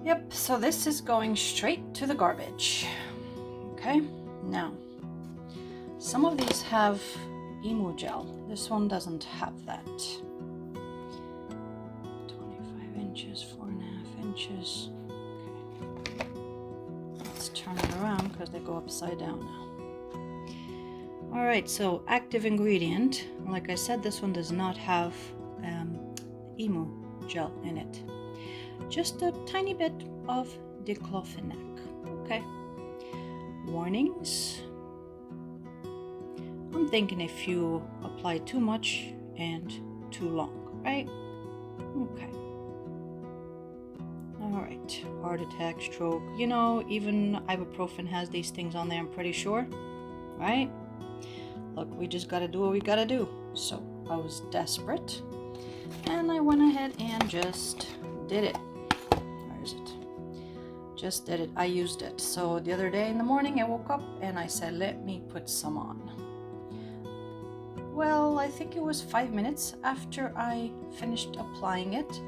Yep, so this is going straight to the garbage. Okay, now, some of these have emu gel. This one doesn't have that. 25 inches, 4.5 inches. Okay. Let's turn it around because they go upside down now. All right, so active ingredient. Like I said, this one does not have emu gel in it. Just a tiny bit of diclofenac. Okay. Warnings. I'm thinking if you apply too much and too long, right? Okay. All right. Heart attack, stroke. You know, even ibuprofen has these things on there, I'm pretty sure. Right? Look, we just gotta do what we gotta do. So I was desperate and I went ahead and just did it. Where is it? Just did it. I used it. So the other day in the morning I woke up and I said, let me put some on. Well, I think it was 5 minutes after I finished applying it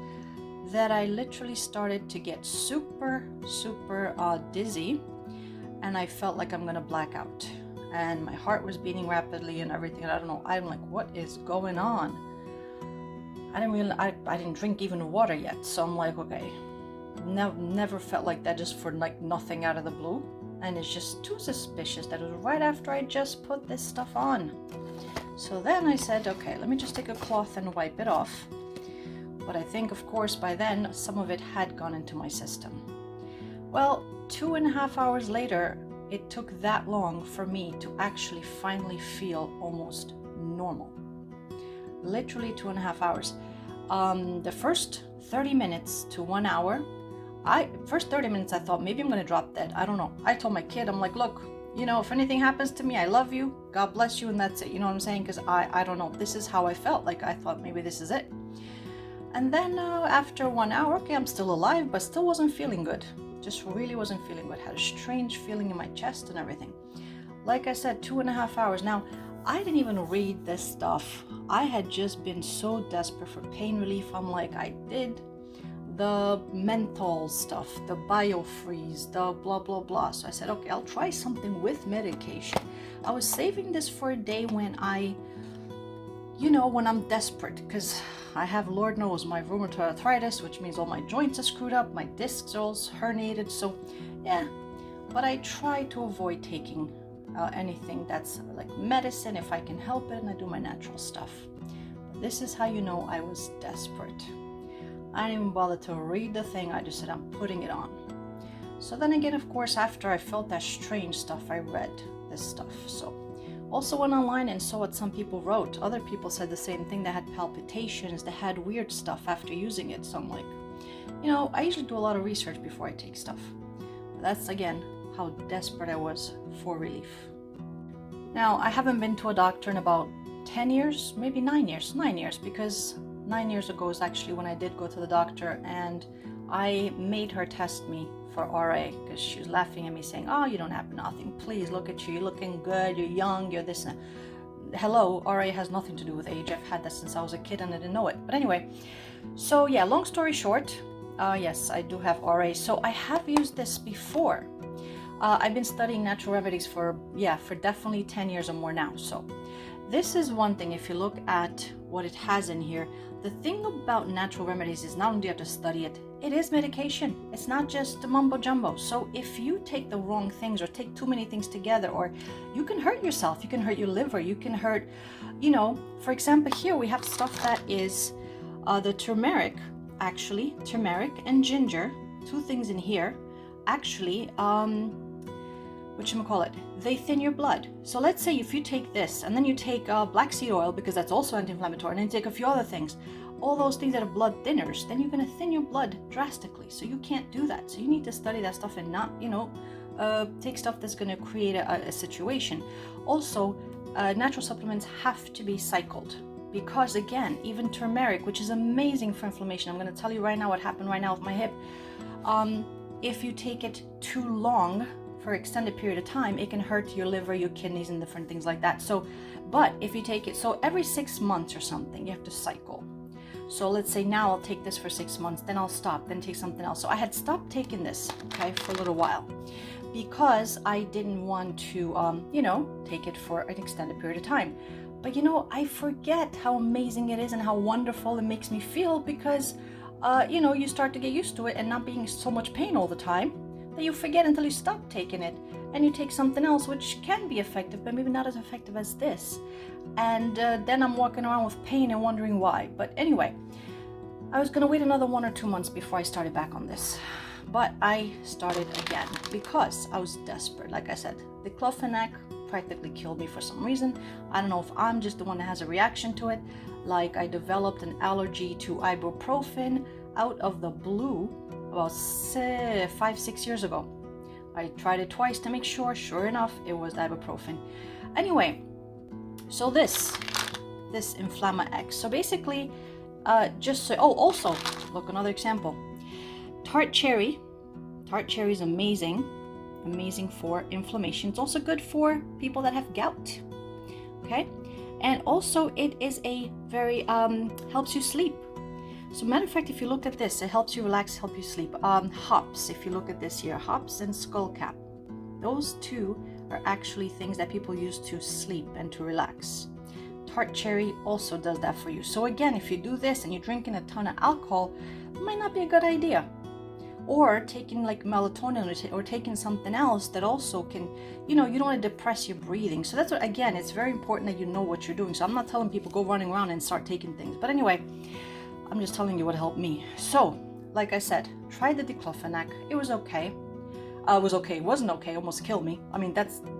that I literally started to get super dizzy, and I felt like I'm gonna black out. And my heart was beating rapidly and everything. And I don't know. I'm like, what is going on? I didn't drink even water yet. So I'm like, okay, never felt like that just for like nothing out of the blue. And it's just too suspicious that it was right after I just put this stuff on. So then I said, okay, let me just take a cloth and wipe it off. But I think, of course, by then some of it had gone into my system. Well, 2.5 hours later, it took that long for me to actually finally feel almost normal. Literally 2.5 hours. The first 30 minutes to 1 hour, first 30 minutes I thought maybe I'm gonna drop dead. I don't know. I told my kid, I'm like, look, you know, if anything happens to me, I love you, God bless you, and that's it. You know what I'm saying? Because I don't know. This is how I felt. Like I thought maybe this is it. And then after 1 hour, okay, I'm still alive, but still wasn't feeling good. Just really wasn't feeling good. Had a strange feeling in my chest and everything. Like I said, 2.5 hours. Now, I didn't even read this stuff. I had just been so desperate for pain relief. I'm like, I did the menthol stuff, the biofreeze, the blah, blah, blah. So I said, okay, I'll try something with medication. I was saving this for a day when when I'm desperate, because I have, Lord knows, my rheumatoid arthritis, which means all my joints are screwed up, my discs are all herniated. So yeah, but I try to avoid taking anything that's like medicine if I can help it, and I do my natural stuff. But this is how you know I was desperate. I didn't even bother to read the thing. I just said, I'm putting it on. So then again, of course, after I felt that strange stuff, I read this stuff. So also went online and saw what some people wrote. Other people said the same thing. They had palpitations, they had weird stuff after using it. So I'm like, I usually do a lot of research before I take stuff. But that's again how desperate I was for relief. Now, I haven't been to a doctor in about 10 years, maybe 9 years. 9 years, because 9 years ago is actually when I did go to the doctor, and I made her test me for RA because she was laughing at me saying, oh, you don't have nothing. Please look at you. You're looking good. You're young. You're this. Hello, RA has nothing to do with age. I've had that since I was a kid and I didn't know it. But anyway, so yeah, long story short, yes, I do have RA. So I have used this before. I've been studying natural remedies for definitely 10 years or more now. So this is one thing. If you look at what it has in here, the thing about natural remedies is not only do you have to study it, it is medication. It's not just the mumbo jumbo. So if you take the wrong things or take too many things together, or you can hurt yourself, you can hurt your liver, you can hurt, for example, here we have stuff that is the turmeric and ginger, two things in here, actually, they thin your blood. So let's say if you take this and then you take black seed oil, because that's also anti-inflammatory, and then you take a few other things, all those things that are blood thinners, then you're going to thin your blood drastically. So you can't do that. So you need to study that stuff and not, take stuff that's going to create a situation. Also, natural supplements have to be cycled, because again, even turmeric, which is amazing for inflammation, I'm going to tell you right now what happened right now with my hip. If you take it too long, for extended period of time, it can hurt your liver, your kidneys, and different things like that. So, but if you take it, so every 6 months or something, you have to cycle. So let's say now I'll take this for 6 months, then I'll stop, then take something else. So I had stopped taking this, okay, for a little while, because I didn't want to, take it for an extended period of time. But I forget how amazing it is and how wonderful it makes me feel, because, you start to get used to it and not being in so much pain all the time that you forget until you stop taking it and you take something else, which can be effective, but maybe not as effective as this. And then I'm walking around with pain and wondering why. But anyway, I was gonna wait another 1 or 2 months before I started back on this. But I started again because I was desperate. Like I said, the diclofenac practically killed me for some reason. I don't know if I'm just the one that has a reaction to it. Like, I developed an allergy to ibuprofen out of the blue about 5-6 years ago. I tried it twice to make sure. Sure enough, it was ibuprofen. Anyway, so this Inflamma X. So basically, also, look, another example. Tart cherry. Tart cherry is amazing for inflammation. It's also good for people that have gout. Okay, and also it is a very helps you sleep. So matter of fact, if you look at this, it helps you relax, help you sleep. Hops, if you look at this here, hops and skullcap, those two are actually things that people use to sleep and to relax. Tart cherry also does that for you. So again, if you do this and you're drinking a ton of alcohol, it might not be a good idea. Or taking like melatonin or taking something else that also can, you don't want to depress your breathing. So that's what, again, it's very important that you know what you're doing. So I'm not telling people go running around and start taking things. But anyway, I'm just telling you what helped me. So, like I said, tried the diclofenac. It was okay. It was okay. It wasn't okay. It almost killed me. I mean,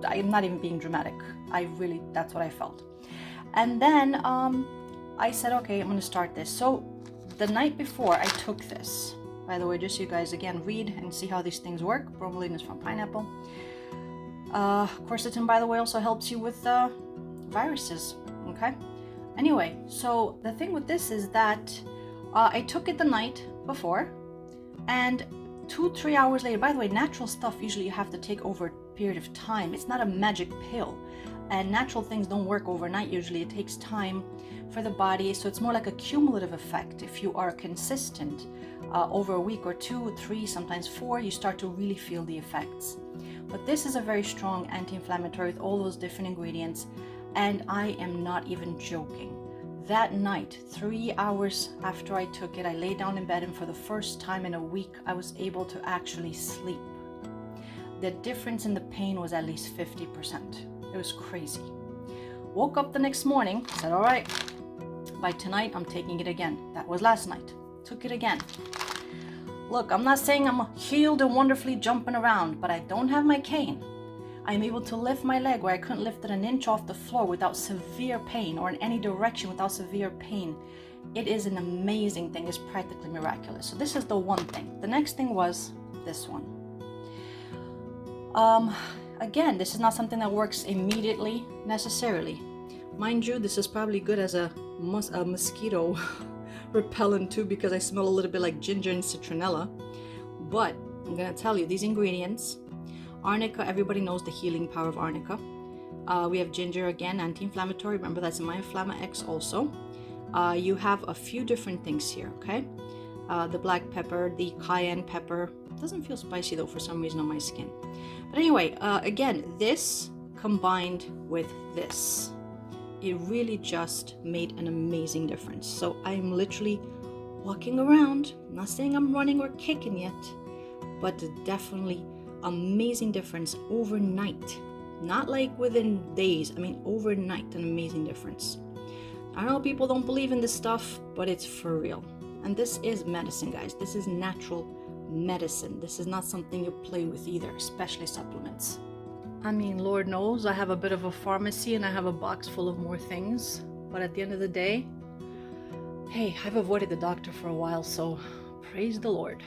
I'm not even being dramatic. That's what I felt. And then I said, okay, I'm going to start this. So the night before I took this, by the way, just so you guys again read and see how these things work. Bromelain is from pineapple. Quercetin, by the way, also helps you with viruses. Okay. Anyway, so the thing with this is that I took it the night before, and 2-3 hours later, by the way, natural stuff usually you have to take over a period of time. It's not a magic pill, and natural things don't work overnight. Usually it takes time for the body, so it's more like a cumulative effect. If you are consistent over a week or 2, 3, sometimes 4, you start to really feel the effects. But this is a very strong anti-inflammatory with all those different ingredients, and I am not even joking. That night, 3 hours after I took it, I lay down in bed, and for the first time in a week, I was able to actually sleep. The difference in the pain was at least 50%. It was crazy. Woke up the next morning, said, all right, by tonight, I'm taking it again. That was last night. Took it again. Look, I'm not saying I'm healed and wonderfully jumping around, but I don't have my cane. I'm able to lift my leg where I couldn't lift it an inch off the floor without severe pain, or in any direction without severe pain. It is an amazing thing. It's practically miraculous. So this is the one thing. The next thing was this one. Again, this is not something that works immediately necessarily. Mind you, this is probably good as a mosquito repellent too, because I smell a little bit like ginger and citronella. But I'm gonna tell you, these ingredients, arnica, everybody knows the healing power of arnica. We have ginger, again, anti-inflammatory. Remember, that's in my Inflamma X also. You have a few different things here, okay? The black pepper, the cayenne pepper. Doesn't feel spicy though for some reason on my skin. But anyway, again, this combined with this, it really just made an amazing difference. So I'm literally walking around. I'm not saying I'm running or kicking yet, but definitely amazing difference overnight. Not like within days, I mean overnight, an amazing difference. I know people don't believe in this stuff, but it's for real. And this is medicine, guys. This is natural medicine. This is not something you play with either, especially supplements. I mean, Lord knows I have a bit of a pharmacy and I have a box full of more things. But at the end of the day, hey, I've avoided the doctor for a while, so praise the Lord.